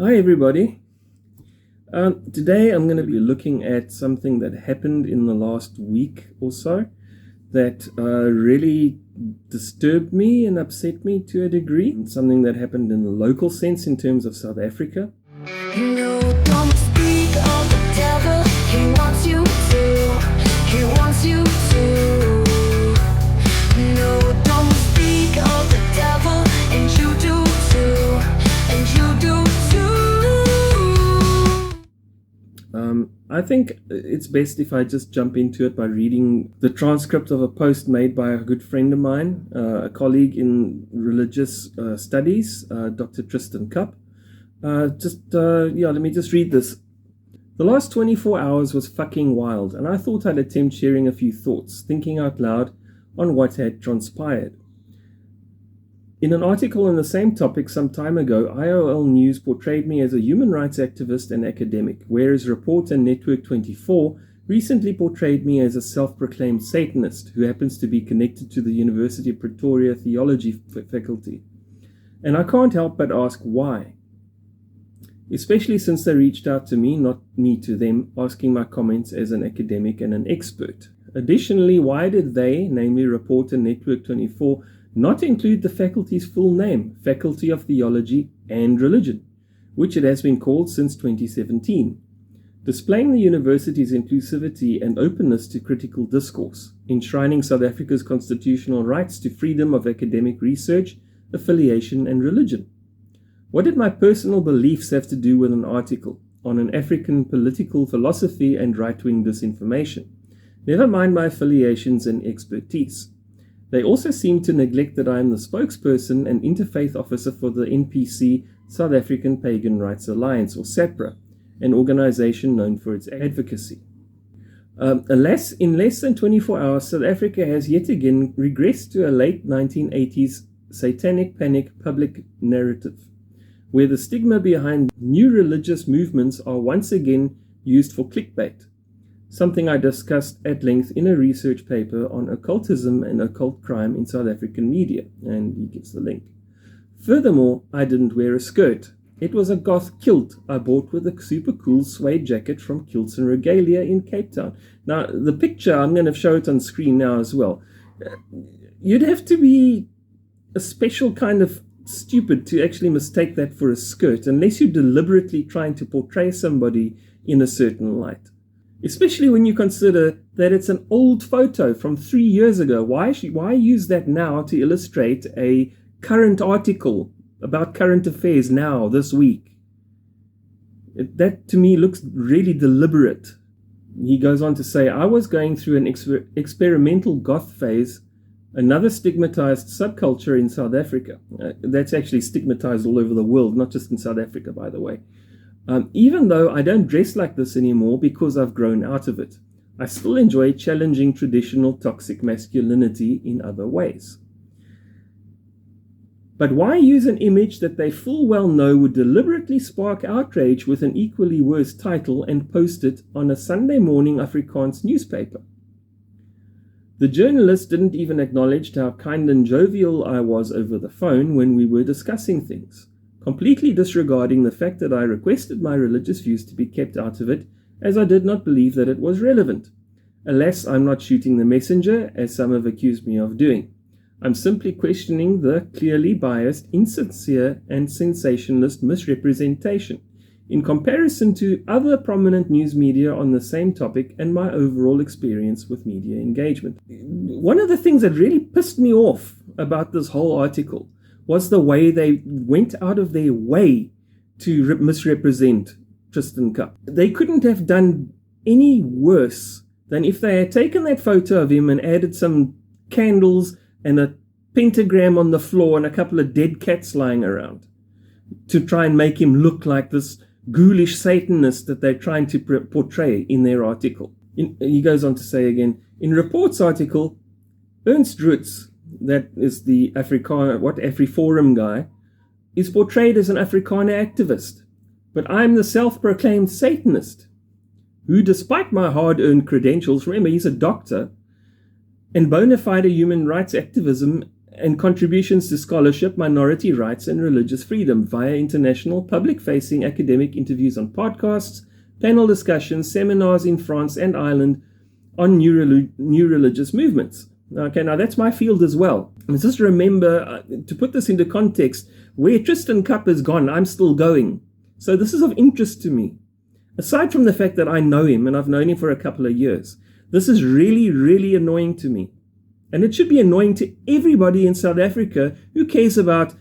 Hi everybody. Today I'm going to be looking at something that happened in the last week or so that really disturbed me and upset me to a degree. Something that happened in the local sense in terms of South Africa. No, don't speak of the devil. He wants you to. He wants you to. No, don't speak of the devil, and you do too. And you do too. I think it's best if I just jump into it by reading the transcript of a post made by a good friend of mine, a colleague in religious studies, Dr. Tristan Kapp. Let me just read this. The last 24 hours was fucking wild, and I thought I'd attempt sharing a few thoughts, thinking out loud on what had transpired. In an article on the same topic some time ago, IOL News portrayed me as a human rights activist and academic, whereas Rapport and Network 24 recently portrayed me as a self-proclaimed Satanist who happens to be connected to the University of Pretoria theology faculty. And I can't help but ask why. Especially since they reached out to me, not me to them, asking my comments as an academic and an expert. Additionally, why did they, namely Rapport and Network 24, not include the faculty's full name, Faculty of Theology and Religion, which it has been called since 2017, displaying the university's inclusivity and openness to critical discourse, enshrining South Africa's constitutional rights to freedom of academic research, affiliation and religion. What did my personal beliefs have to do with an article on an African political philosophy and right-wing disinformation? Never mind my affiliations and expertise. They also seem to neglect that I am the spokesperson and interfaith officer for the NPC, South African Pagan Rights Alliance, or SAPRA, an organization known for its advocacy. Alas, in less than 24 hours, South Africa has yet again regressed to a late 1980s satanic panic public narrative, where the stigma behind new religious movements are once again used for clickbait. Something I discussed at length in a research paper on occultism and occult crime in South African media, and he gives the link. Furthermore, I didn't wear a skirt. It was a goth kilt I bought with a super cool suede jacket from Kilts and Regalia in Cape Town. Now, the picture, I'm going to show it on screen now as well. You'd have to be a special kind of stupid to actually mistake that for a skirt, unless you're deliberately trying to portray somebody in a certain light. Especially when you consider that it's an old photo from 3 years ago. Why use that now to illustrate a current article about current affairs now, this week? That to me looks really deliberate. He goes on to say, I was going through an experimental goth phase, another stigmatized subculture in South Africa. That's actually stigmatized all over the world, not just in South Africa, by the way. Even though I don't dress like this anymore because I've grown out of it, I still enjoy challenging traditional toxic masculinity in other ways. But why use an image that they full well know would deliberately spark outrage with an equally worse title and post it on a Sunday morning Afrikaans newspaper? The journalist didn't even acknowledge how kind and jovial I was over the phone when we were discussing things, completely disregarding the fact that I requested my religious views to be kept out of it, as I did not believe that it was relevant. Alas, I'm not shooting the messenger, as some have accused me of doing. I'm simply questioning the clearly biased, insincere, and sensationalist misrepresentation, in comparison to other prominent news media on the same topic and my overall experience with media engagement. One of the things that really pissed me off about this whole article was the way they went out of their way to misrepresent Tristan Kapp. They couldn't have done any worse than if they had taken that photo of him and added some candles and a pentagram on the floor and a couple of dead cats lying around to try and make him look like this ghoulish Satanist that they're trying to portray in their article. He goes on to say again, in Rapport's article, Ernst, that is the Afriforum guy, is portrayed as an Afrikaner activist. But I'm the self-proclaimed Satanist, who, despite my hard-earned credentials, remember he's a doctor, and bona fide human rights activism and contributions to scholarship, minority rights, and religious freedom via international public-facing academic interviews on podcasts, panel discussions, seminars in France and Ireland on new religious movements. Okay, now that's my field as well. And just remember, to put this into context, where Tristan Kapp has gone, I'm still going. So this is of interest to me. Aside from the fact that I know him, and I've known him for a couple of years, this is really, really annoying to me. And it should be annoying to everybody in South Africa who cares about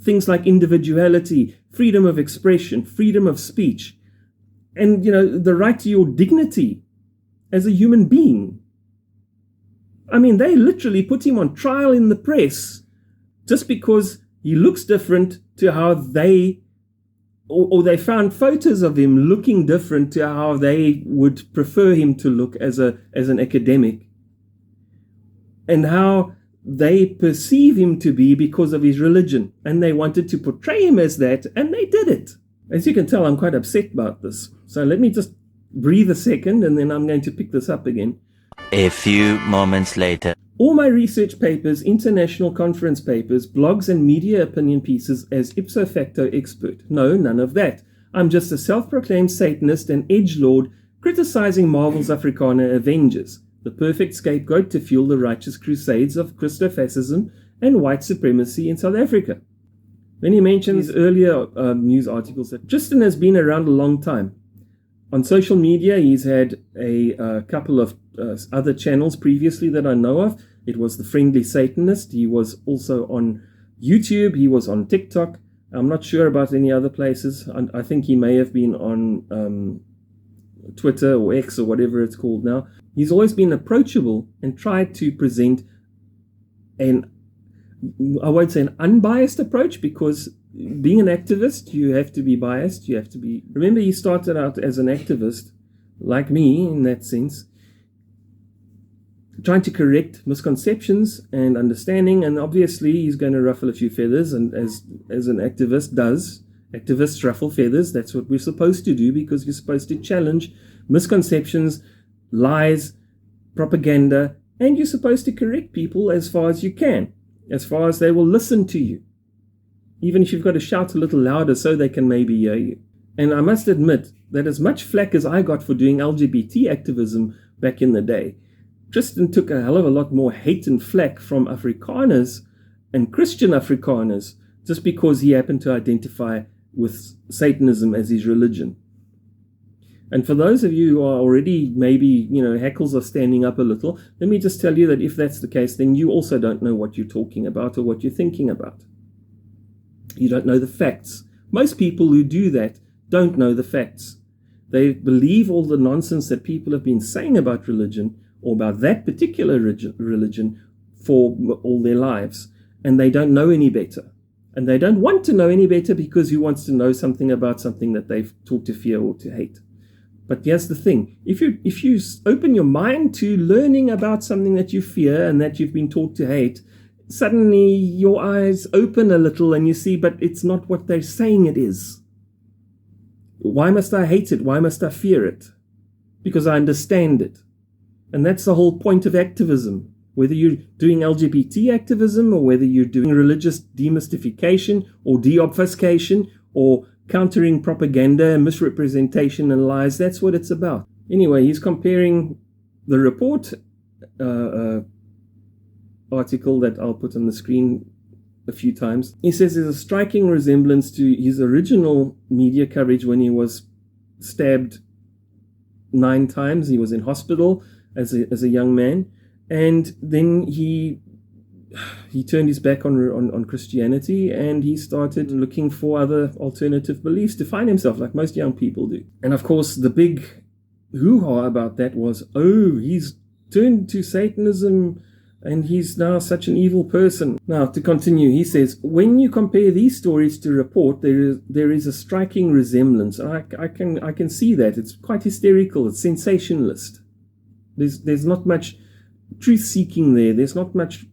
things like individuality, freedom of expression, freedom of speech, and, the right to your dignity as a human being. I mean, they literally put him on trial in the press just because he looks different to how they, or they found photos of him looking different to how they would prefer him to look as an academic, and how they perceive him to be because of his religion. And they wanted to portray him as that, and they did it. As you can tell, I'm quite upset about this. So let me just breathe a second, and then I'm going to pick this up again. A few moments later. All my research papers, international conference papers, blogs, and media opinion pieces as ipso facto expert. No, none of that. I'm just a self-proclaimed Satanist and edgelord criticizing Marvel's Afrikaner Avengers, the perfect scapegoat to fuel the righteous crusades of Christofascism and white supremacy in South Africa. Then he mentions earlier news articles that Tristan has been around a long time. On social media, he's had a couple of other channels previously that I know of. It was The Friendly Satanist. He was also on YouTube. He was on TikTok. I'm not sure about any other places. I think he may have been on Twitter or X or whatever it's called now. He's always been approachable and tried to present I won't say an unbiased approach, because being an activist, you have to be biased. Remember, he started out as an activist, like me in that sense, trying to correct misconceptions and understanding, and obviously he's going to ruffle a few feathers, and as an activist does. Activists ruffle feathers. That's what we're supposed to do, because you're supposed to challenge misconceptions, lies, propaganda, and you're supposed to correct people as far as you can, as far as they will listen to you, even if you've got to shout a little louder so they can maybe hear you. And I must admit that as much flack as I got for doing LGBT activism back in the day, Tristan took a hell of a lot more hate and flack from Afrikaners and Christian Afrikaners just because he happened to identify with Satanism as his religion. And for those of you who are already maybe, hackles are standing up a little, let me just tell you that if that's the case, then you also don't know what you're talking about or what you're thinking about. You don't know the facts. Most people who do that don't know the facts. They believe all the nonsense that people have been saying about religion or about that particular religion for all their lives, and they don't know any better. And they don't want to know any better, because who wants to know something about something that they've taught to fear or to hate? But here's the thing. If you open your mind to learning about something that you fear and that you've been taught to hate, suddenly your eyes open a little and you see, but it's not what they're saying it is. Why must I hate it? Why must I fear it? Because I understand it. And that's the whole point of activism. Whether you're doing LGBT activism or whether you're doing religious demystification or deobfuscation or countering propaganda, misrepresentation and lies, that's what it's about. Anyway, he's comparing the Rapport article that I'll put on the screen a few times. He says there's a striking resemblance to his original media coverage when he was stabbed 9 times. He was in hospital as a young man, and then he turned his back on Christianity, and he started looking for other alternative beliefs to find himself, like most young people do. And of course, the big hoo-ha about that was, he's turned to Satanism and he's now such an evil person. Now, to continue, he says, when you compare these stories to Rapport, there is a striking resemblance. I can see that. It's quite hysterical. It's sensationalist. There's not much truth-seeking there. There's not much,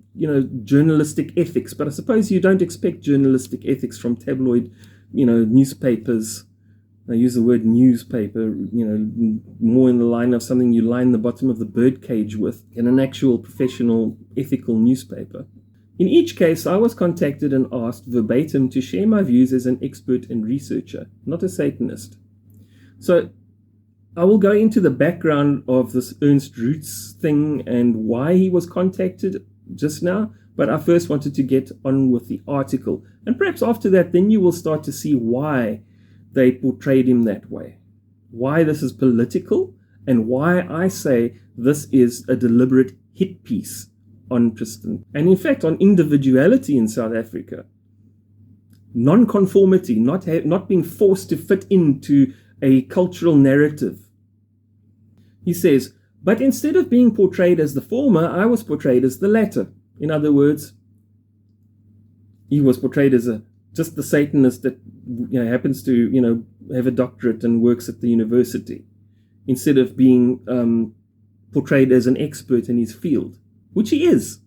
journalistic ethics. But I suppose you don't expect journalistic ethics from tabloid, newspapers. I use the word newspaper, more in the line of something you line the bottom of the birdcage with in an actual professional ethical newspaper. In each case, I was contacted and asked verbatim to share my views as an expert and researcher, not a Satanist. So I will go into the background of this Ernst Roets thing and why he was contacted just now, but I first wanted to get on with the article. And perhaps after that, then you will start to see why they portrayed him that way, why this is political, and why I say this is a deliberate hit piece on Tristan, and in fact on individuality in South Africa. Non-conformity, not being forced to fit into a cultural narrative. He says, but instead of being portrayed as the former, I was portrayed as the latter. In other words, he was portrayed as just the Satanist that happens to have a doctorate and works at the university, instead of being portrayed as an expert in his field, which he is.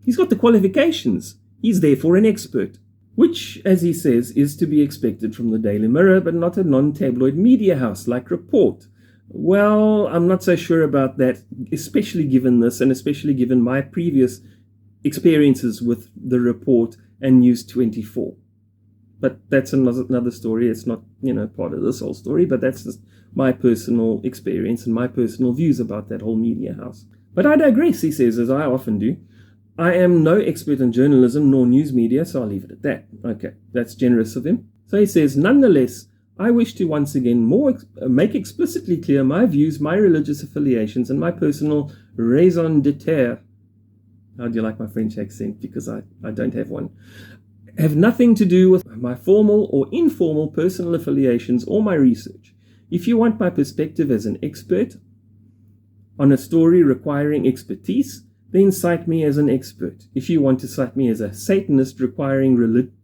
He's got the qualifications. He's therefore an expert, which, as he says, is to be expected from the Daily Mirror, but not a non-tabloid media house like Rapport. Well, I'm not so sure about that, especially given this, and especially given my previous experiences with the Rapport and News 24. But that's another story. It's not, part of this whole story, but that's just my personal experience and my personal views about that whole media house. But I digress, he says, as I often do. I am no expert in journalism nor news media, so I'll leave it at that. Okay, that's generous of him. So he says, nonetheless, I wish to once again make explicitly clear my views, my religious affiliations, and my personal raison d'etre. How do you like my French accent? Because I don't have one. Have nothing to do with my formal or informal personal affiliations or my research. If you want my perspective as an expert on a story requiring expertise, then cite me as an expert. If you want to cite me as a Satanist requiring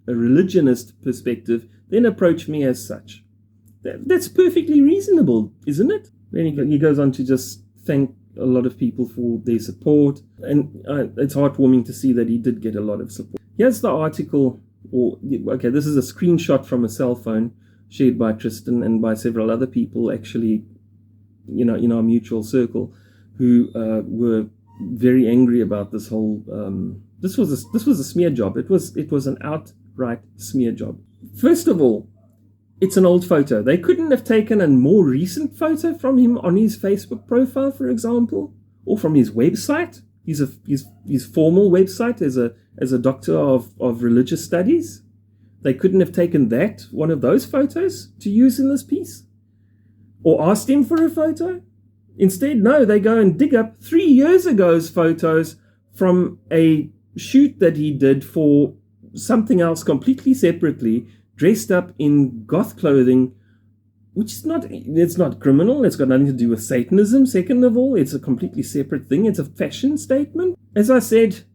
a religionist perspective, then approach me as such. That's perfectly reasonable, isn't it? Then he goes on to just thank a lot of people for their support, and it's heartwarming to see that he did get a lot of support. Here's the article, this is a screenshot from a cell phone shared by Tristan and by several other people, actually, in our mutual circle, who were very angry about this whole. This was a smear job. It was an outright smear job. First of all, it's an old photo. They couldn't have taken a more recent photo from him on his Facebook profile, for example, or from his website. His formal website as a doctor of religious studies. They couldn't have taken one of those photos to use in this piece, or asked him for a photo. Instead, no, they go and dig up 3 years ago's photos from a shoot that he did for something else completely separately, dressed up in goth clothing, which is it's not criminal. It's got nothing to do with Satanism. Second of all, it's a completely separate thing. It's a fashion statement. As I said,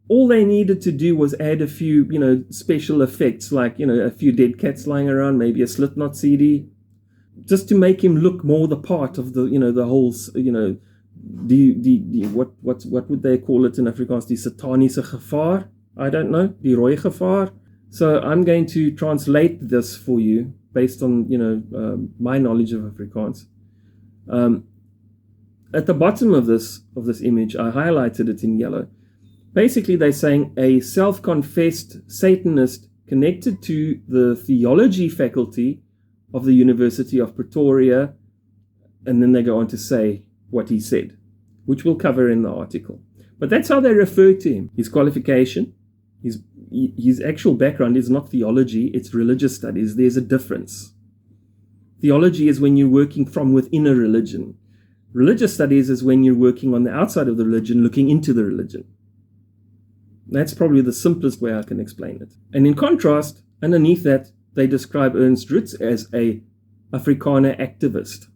all they needed to do was add a few, special effects, like, a few dead cats lying around, maybe a Slipknot CD, just to make him look more the part of the, the whole, what would they call it in Afrikaans? Die satanische gevaar? I don't know. Die rooi gevaar. So I'm going to translate this for you based on, my knowledge of Afrikaans. At the bottom of this image, I highlighted it in yellow. Basically, they're saying a self-confessed Satanist connected to the theology faculty of the University of Pretoria, and then they go on to say what he said, which we'll cover in the article. But that's how they refer to him. His qualification, his actual background is not theology, it's religious studies. There's a difference. Theology is when you're working from within a religion. Religious studies is when you're working on the outside of the religion, looking into the religion. That's probably the simplest way I can explain it. And in contrast, underneath that, they describe Ernst Roets as a Afrikaner activist,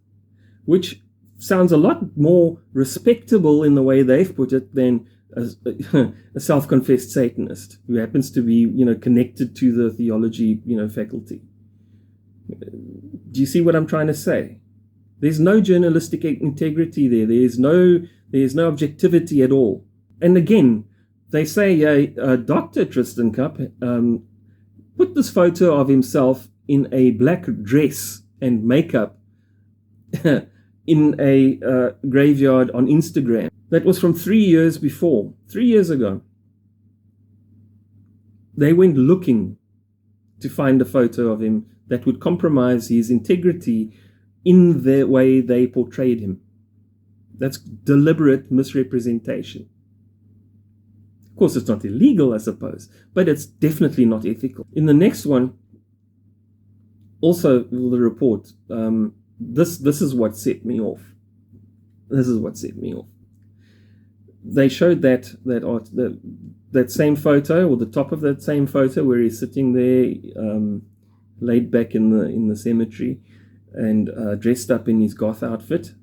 which sounds a lot more respectable in the way they've put it than a self-confessed Satanist who happens to be, connected to the theology, faculty. Do you see what I'm trying to say? There's no journalistic integrity there. There's no objectivity at all. And again, they say Dr. Tristan Kapp put this photo of himself in a black dress and makeup in a graveyard on Instagram. That was from 3 years before, 3 years ago. They went looking to find a photo of him that would compromise his integrity in the way they portrayed him. That's deliberate misrepresentation. Of course, it's not illegal, I suppose, but it's definitely not ethical. In the next one, also the report, this is what set me off. This is what set me off. They showed that same photo, or the top of that same photo, where he's sitting there, laid back in the cemetery, and dressed up in his goth outfit.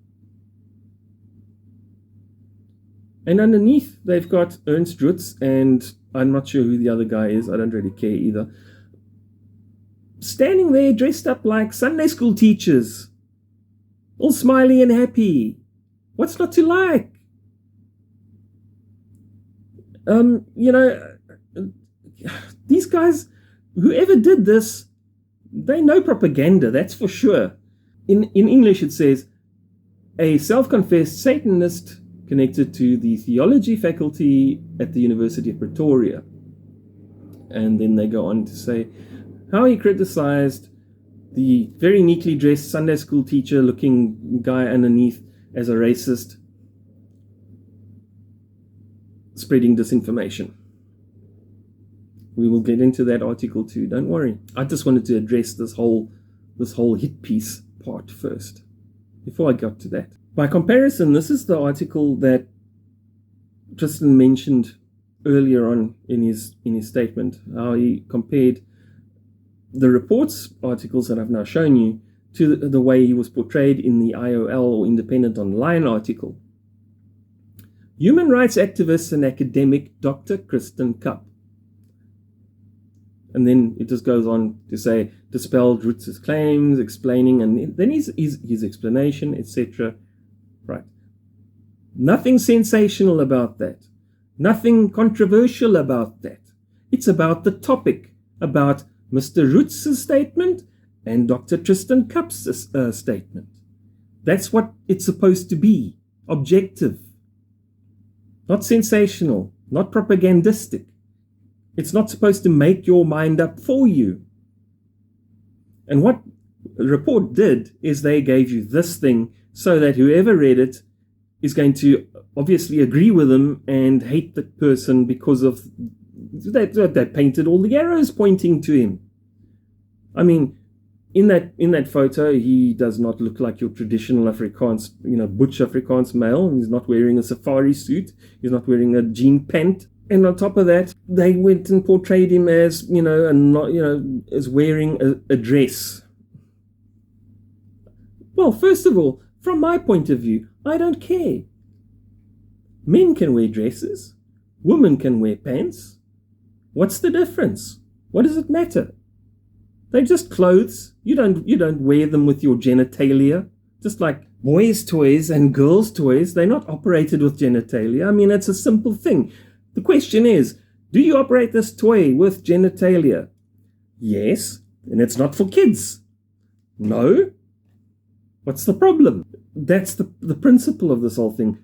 And underneath, they've got Ernst, Roets, and I'm not sure who the other guy is. I don't really care either. Standing there, dressed up like Sunday school teachers, all smiley and happy. What's not to like? These guys, whoever did this, they know propaganda, that's for sure. In English it says, a self-confessed Satanist connected to the theology faculty at the University of Pretoria. And then they go on to say how he criticized the very neatly dressed Sunday school teacher looking guy underneath as a racist, spreading disinformation. We will get into that article too, don't worry. I just wanted to address this whole hit piece part first, before I got to that. By comparison, this is the article that Tristan mentioned earlier on in his statement, how he compared the Rapport's articles that I've now shown you to the way he was portrayed in the IOL, or Independent Online article. Human rights activist and academic Dr. Tristan Kapp. And then it just goes on to say, dispelled Roets' claims, explaining, and then his explanation, etc. Right. Nothing sensational about that. Nothing controversial about that. It's about the topic, about Mr. Roets' statement and Dr. Tristan Kapp's statement. That's what it's supposed to be. Objective. Not sensational. Not propagandistic. It's not supposed to make your mind up for you. And what the report did is they gave you this thing so that whoever read it is going to obviously agree with him and hate the person because of they painted all the arrows pointing to him. I mean, in that photo, he does not look like your traditional Afrikaans, butch Afrikaans male. He's not wearing a safari suit. He's not wearing a jean pant. And on top of that, they went and portrayed him as, as wearing a dress. Well, first of all, from my point of view, I don't care. Men can wear dresses. Women can wear pants. What's the difference? What does it matter? They're just clothes. You don't wear them with your genitalia. Just like boys' toys and girls' toys, they're not operated with genitalia. I mean, it's a simple thing. The question is, do you operate this toy with genitalia? Yes, and it's not for kids. No. What's the problem? That's the principle of this whole thing.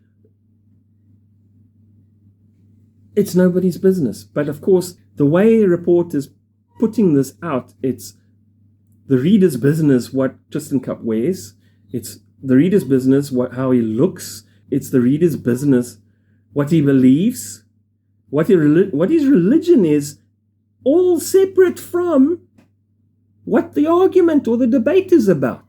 It's nobody's business. But of course, the way a report is putting this out, it's the reader's business what Tristan Kapp wears. It's the reader's business how he looks. It's the reader's business what he believes, what his religion is, all separate from what the argument or the debate is about.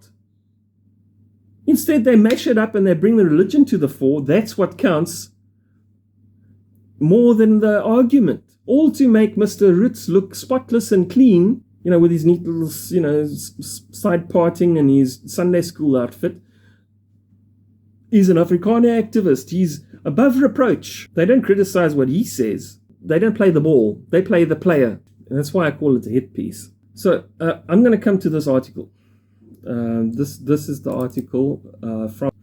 Instead, they mash it up and they bring the religion to the fore. That's what counts more than the argument. All to make Mr. Roets look spotless and clean, with his neat little, side parting and his Sunday school outfit. He's an Afrikaner activist. He's above reproach. They don't criticize what he says. They don't play the ball. They play the player. And that's why I call it a hit piece. So I'm going to come to this article. This is the article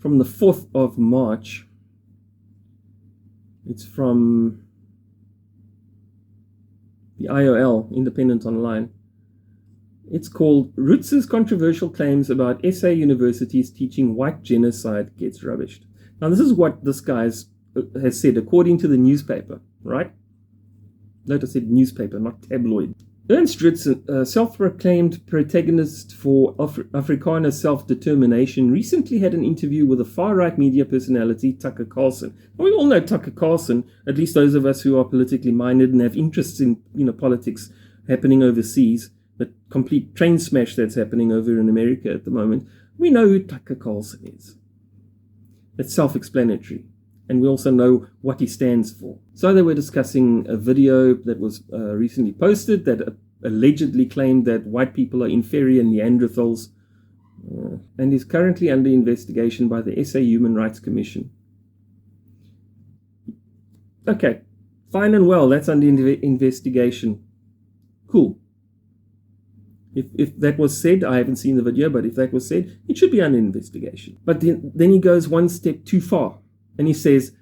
from the 4th of March. It's from the IOL, Independent Online. It's called Roets' Controversial Claims About SA Universities Teaching White Genocide Gets Rubbished. Now, this is what this guy has said according to the newspaper, right? Notice it newspaper, not tabloid. Ernst, a self-proclaimed protagonist for Afrikaner self-determination, recently had an interview with a far-right media personality, Tucker Carlson. And we all know Tucker Carlson, at least those of us who are politically minded and have interests in politics happening overseas, the complete train smash that's happening over in America at the moment. We know who Tucker Carlson is. It's self-explanatory. And we also know what he stands for. So they were discussing a video that was recently posted that allegedly claimed that white people are inferior Neanderthals and is currently under investigation by the SA Human Rights Commission. Okay, fine and well, that's under investigation. Cool. If that was said, I haven't seen the video, but if that was said, it should be under investigation. But then he goes one step too far. And he says,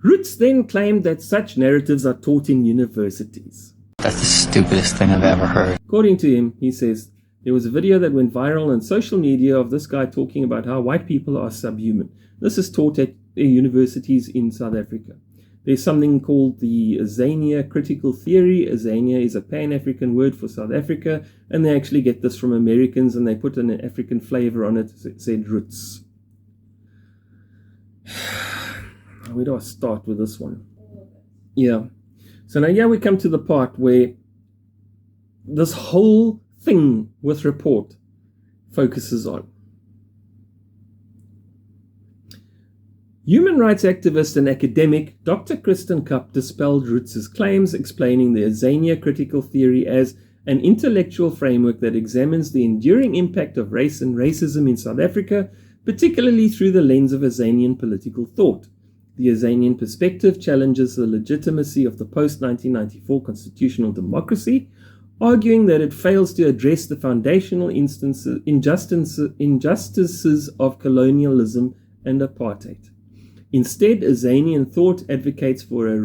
Roets then claimed that such narratives are taught in universities. That's the stupidest thing I've ever heard. According to him, he says, there was a video that went viral on social media of this guy talking about how white people are subhuman. This is taught at universities in South Africa. There's something called the Azania critical theory. Azania is a Pan-African word for South Africa, and they actually get this from Americans, and they put an African flavor on it. It said Roets. Where do I start with this one? Yeah. So now here we come to the part where this whole thing with Rapport focuses on. Human rights activist and academic Dr. Tristan Kapp dispelled Roets' claims, explaining the Azania critical theory as an intellectual framework that examines the enduring impact of race and racism in South Africa, particularly through the lens of Azanian political thought. The Azanian perspective challenges the legitimacy of the post-1994 constitutional democracy, arguing that it fails to address the foundational injustices of colonialism and apartheid. Instead, Azanian thought advocates for a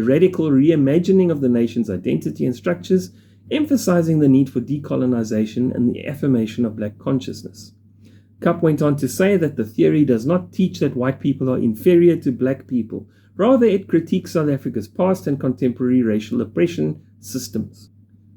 radical reimagining of the nation's identity and structures, emphasizing the need for decolonization and the affirmation of black consciousness. Kapp went on to say that the theory does not teach that white people are inferior to black people. Rather, it critiques South Africa's past and contemporary racial oppression systems.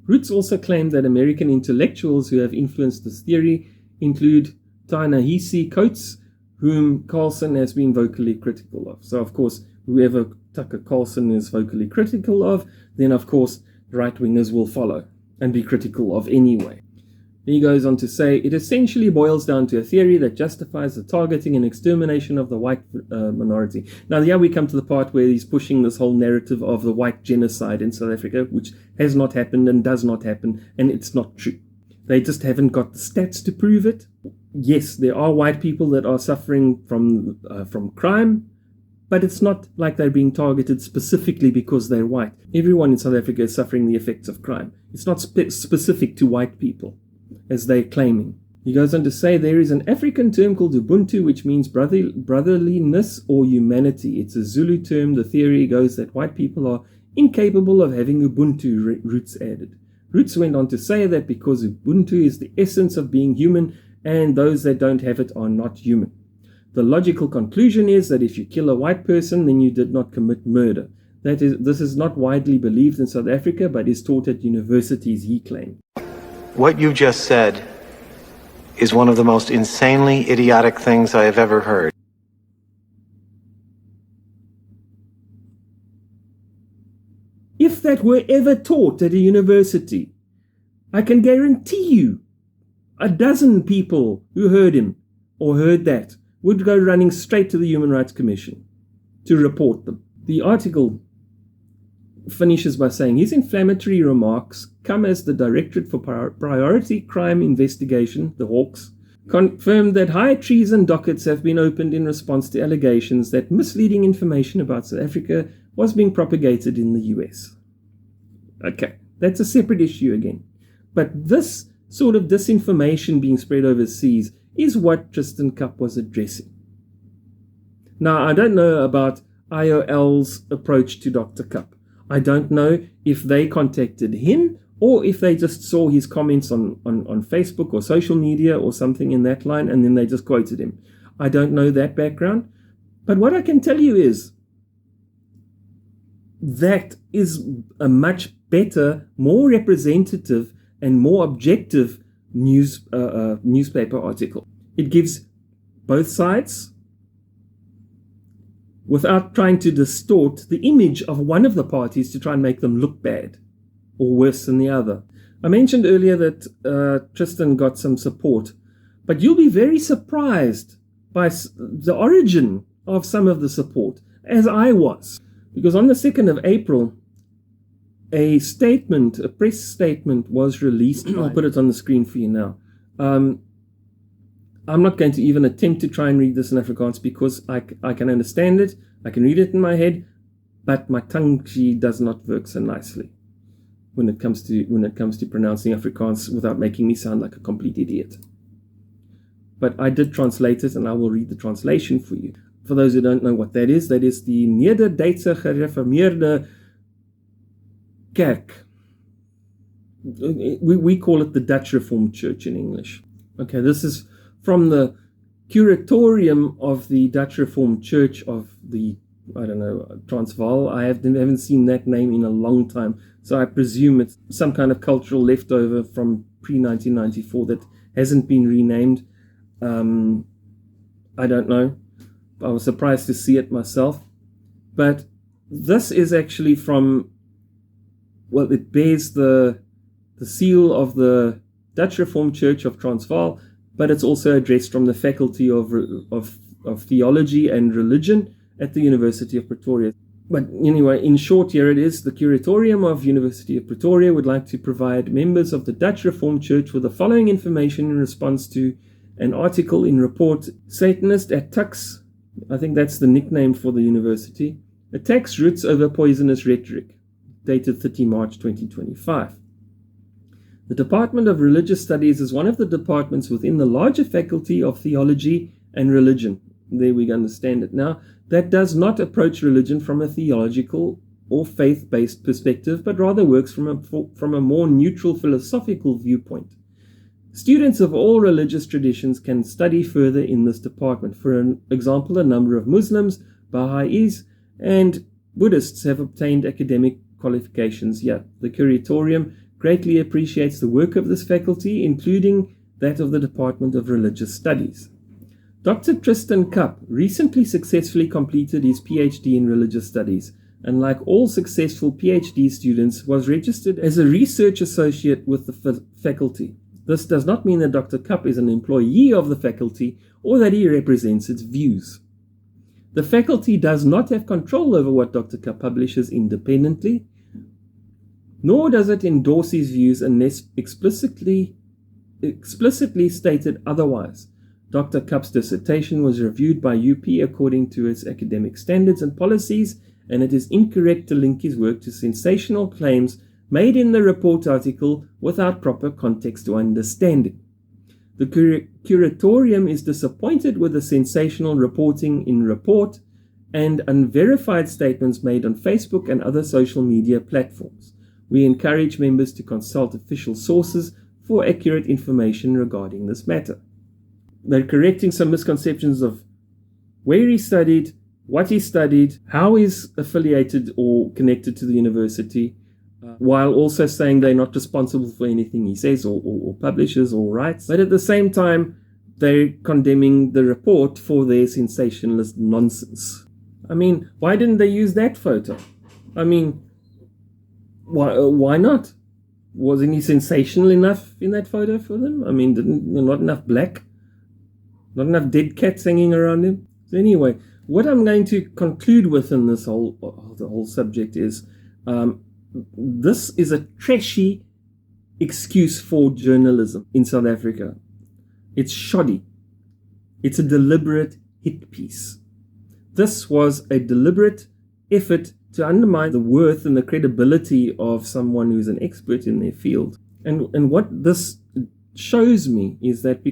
Roets also claimed that American intellectuals who have influenced this theory include Ta-Nehisi Coates, whom Carlson has been vocally critical of. So, of course, whoever Tucker Carlson is vocally critical of, then, of course, right-wingers will follow and be critical of anyway. He goes on to say, it essentially boils down to a theory that justifies the targeting and extermination of the white minority. Now, here we come to the part where he's pushing this whole narrative of the white genocide in South Africa, which has not happened and does not happen, and it's not true. They just haven't got the stats to prove it. Yes, there are white people that are suffering from crime, but it's not like they're being targeted specifically because they're white. Everyone in South Africa is suffering the effects of crime. It's not specific to white people, as they're claiming. He goes on to say there is an African term called Ubuntu, which means brotherliness or humanity. It's a Zulu term. The theory goes that white people are incapable of having Ubuntu, Roets added. Roets went on to say that because Ubuntu is the essence of being human, and those that don't have it are not human. The logical conclusion is that if you kill a white person, then you did not commit murder. This is not widely believed in South Africa, but is taught at universities, he claimed. What you just said is one of the most insanely idiotic things I have ever heard. If that were ever taught at a university, I can guarantee you a dozen people who heard him or heard that would go running straight to the Human Rights Commission to report them. The article finishes by saying his inflammatory remarks come as the Directorate for Priority Crime Investigation, the Hawks, confirmed that high treason dockets have been opened in response to allegations that misleading information about South Africa was being propagated in the US. Okay, that's a separate issue again. But this sort of disinformation being spread overseas is what Tristan Kapp was addressing. Now, I don't know about IOL's approach to Dr. Kapp. I don't know if they contacted him or if they just saw his comments on Facebook or social media or something in that line and then they just quoted him. I don't know that background. But what I can tell you is that is a much better, more representative, and more objective newspaper article. It gives both sides without trying to distort the image of one of the parties to try and make them look bad or worse than the other. I mentioned earlier that Tristan got some support, but you'll be very surprised by the origin of some of the support, as I was. Because on the 2nd of April, a press statement was released. I'll put it on the screen for you now. I'm not going to even attempt to try and read this in Afrikaans because I can understand it, I can read it in my head, but my tongue does not work so nicely when it comes to pronouncing Afrikaans without making me sound like a complete idiot. But I did translate it, and I will read the translation for you. For those who don't know what that is the Neder-Duitse Gereformeerde Kerk. We call it the Dutch Reformed Church in English. Okay, this is from the curatorium of the Dutch Reformed Church of the, Transvaal. I haven't seen that name in a long time, so I presume it's some kind of cultural leftover from pre-1994 that hasn't been renamed. I don't know. I was surprised to see it myself. But this is actually from, well, it bears the seal of the Dutch Reformed Church of Transvaal, but it's also addressed from the Faculty of Theology and Religion at the University of Pretoria. But anyway, in short, here it is. The Curatorium of University of Pretoria would like to provide members of the Dutch Reformed Church with the following information in response to an article in Rapport. Satanist attacks, I think that's the nickname for the university, attacks roots over poisonous rhetoric, dated 30 March 2025. The Department of Religious Studies is one of the departments within the larger Faculty of Theology and Religion. There we understand it now. That does not approach religion from a theological or faith-based perspective, but rather works from a more neutral philosophical viewpoint. Students of all religious traditions can study further in this department. For example, a number of Muslims, Baha'is, and Buddhists have obtained academic qualifications here. The Curatorium greatly appreciates the work of this faculty, including that of the Department of Religious Studies. Dr. Tristan Kapp recently successfully completed his PhD in Religious Studies, and like all successful PhD students, was registered as a research associate with the faculty. This does not mean that Dr. Kapp is an employee of the faculty or that he represents its views. The faculty does not have control over what Dr. Kapp publishes independently, nor does it endorse his views unless explicitly stated otherwise. Dr. Kapp's dissertation was reviewed by UP according to its academic standards and policies, and it is incorrect to link his work to sensational claims made in the Rapport article without proper context or understanding. The Curatorium is disappointed with the sensational reporting in Rapport and unverified statements made on Facebook and other social media platforms. We encourage members to consult official sources for accurate information regarding this matter. They're correcting some misconceptions of where he studied, what he studied, how he's affiliated or connected to the university, while also saying they're not responsible for anything he says or publishes or writes. But at the same time, they're condemning the report for their sensationalist nonsense. I mean, why didn't they use that photo? I mean, why not? Wasn't he sensational enough in that photo for them? I mean, not enough black? Not enough dead cats hanging around him? So anyway, what I'm going to conclude with in this whole subject is this is a trashy excuse for journalism in South Africa. It's shoddy. It's a deliberate hit piece. This was a deliberate effort to undermine the worth and the credibility of someone who's an expert in their field. And what this shows me is that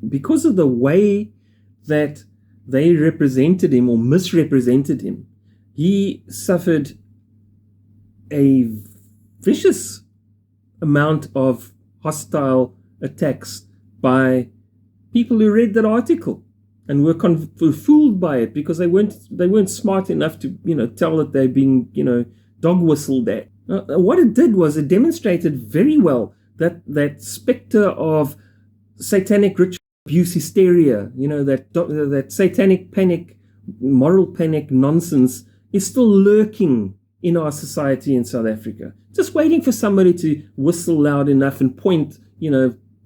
because of the way that they represented him or misrepresented him, he suffered a vicious amount of hostile attacks by people who read that article and were fooled by it because they weren't smart enough to tell that they're being dog whistled at. What it did was it demonstrated very well that specter of satanic ritual abuse hysteria, that satanic panic, moral panic nonsense is still lurking in our society in South Africa, just waiting for somebody to whistle loud enough and point,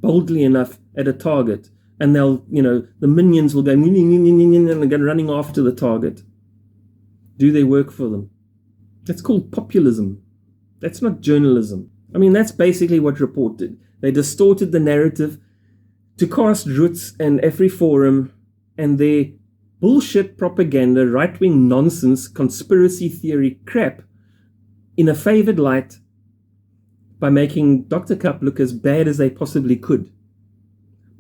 boldly enough at a target, and they'll, the minions will go and go running after the target. Do they work for them? That's called populism. That's not journalism. I mean, that's basically what Rapport did. They distorted the narrative to cast Roets and Afriforum and their bullshit propaganda, right-wing nonsense, conspiracy theory crap in a favored light by making Dr. Kapp look as bad as they possibly could,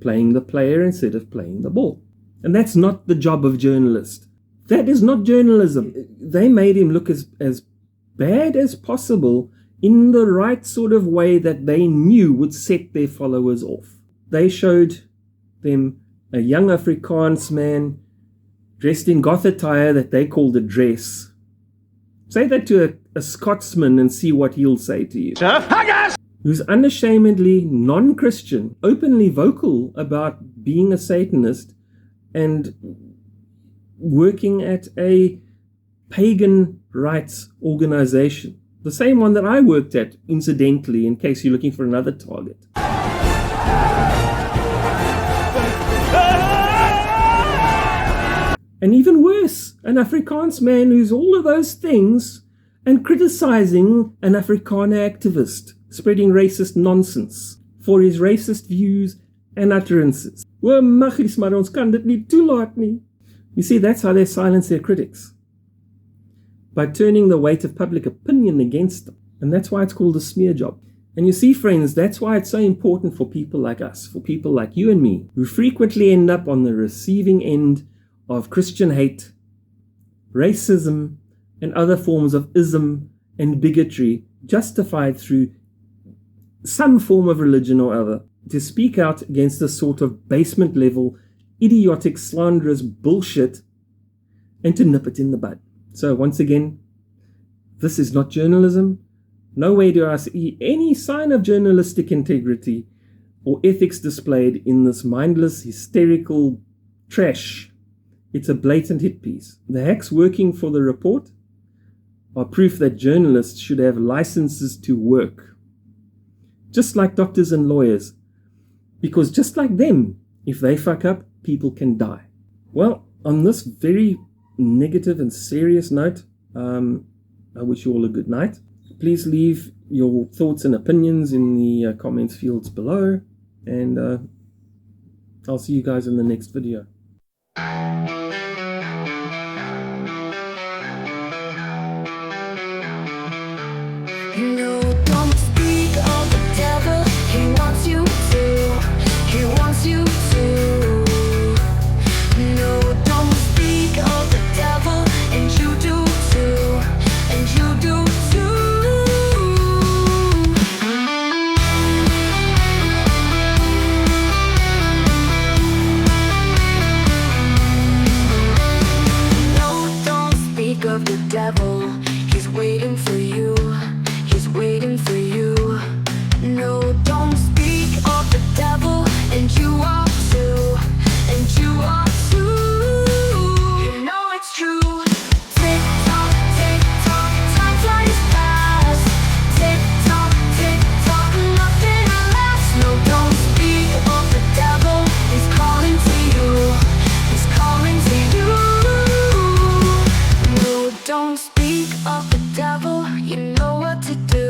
playing the player instead of playing the ball. And that's not the job of journalists. That is not journalism. They made him look as bad as possible in the right sort of way that they knew would set their followers off. They showed them a young Afrikaans man dressed in goth attire that they called a dress. Say that to a Scotsman and see what he'll say to you. Who's unashamedly non-Christian, openly vocal about being a Satanist and working at a pagan rights organization. The same one that I worked at, incidentally, in case you're looking for another target. And even worse, an Afrikaans man who's all of those things and criticizing an Afrikaner activist, spreading racist nonsense for his racist views and utterances. Maar ons kan dit nie toelaat nie. You see, that's how they silence their critics. By turning the weight of public opinion against them. And that's why it's called a smear job. And you see, friends, that's why it's so important for people like us, for people like you and me, who frequently end up on the receiving end of Christian hate, racism, and other forms of ism and bigotry justified through some form of religion or other, to speak out against this sort of basement level, idiotic, slanderous bullshit and to nip it in the bud. So once again, this is not journalism. Nowhere do I see any sign of journalistic integrity or ethics displayed in this mindless, hysterical trash. It's a blatant hit piece. The hacks working for the Rapport are proof that journalists should have licenses to work. Just like doctors and lawyers. Because just like them, if they fuck up, people can die. Well, on this very negative and serious note, I wish you all a good night. Please leave your thoughts and opinions in the comments fields below, and I'll see you guys in the next video. No, don't speak of the devil. He wants you to. He wants you to. No, don't speak of the devil, and you do too. And you do too. No, don't speak of the devil. He's waiting for you. He's waiting for you. No, don't speak of the devil, and you are too. And you are too. You know it's true. Tick tock, time flies fast. Tick tock, nothing lasts. No, don't speak of the devil. He's calling to you. He's calling to you. No, don't speak of the devil. You know what to do.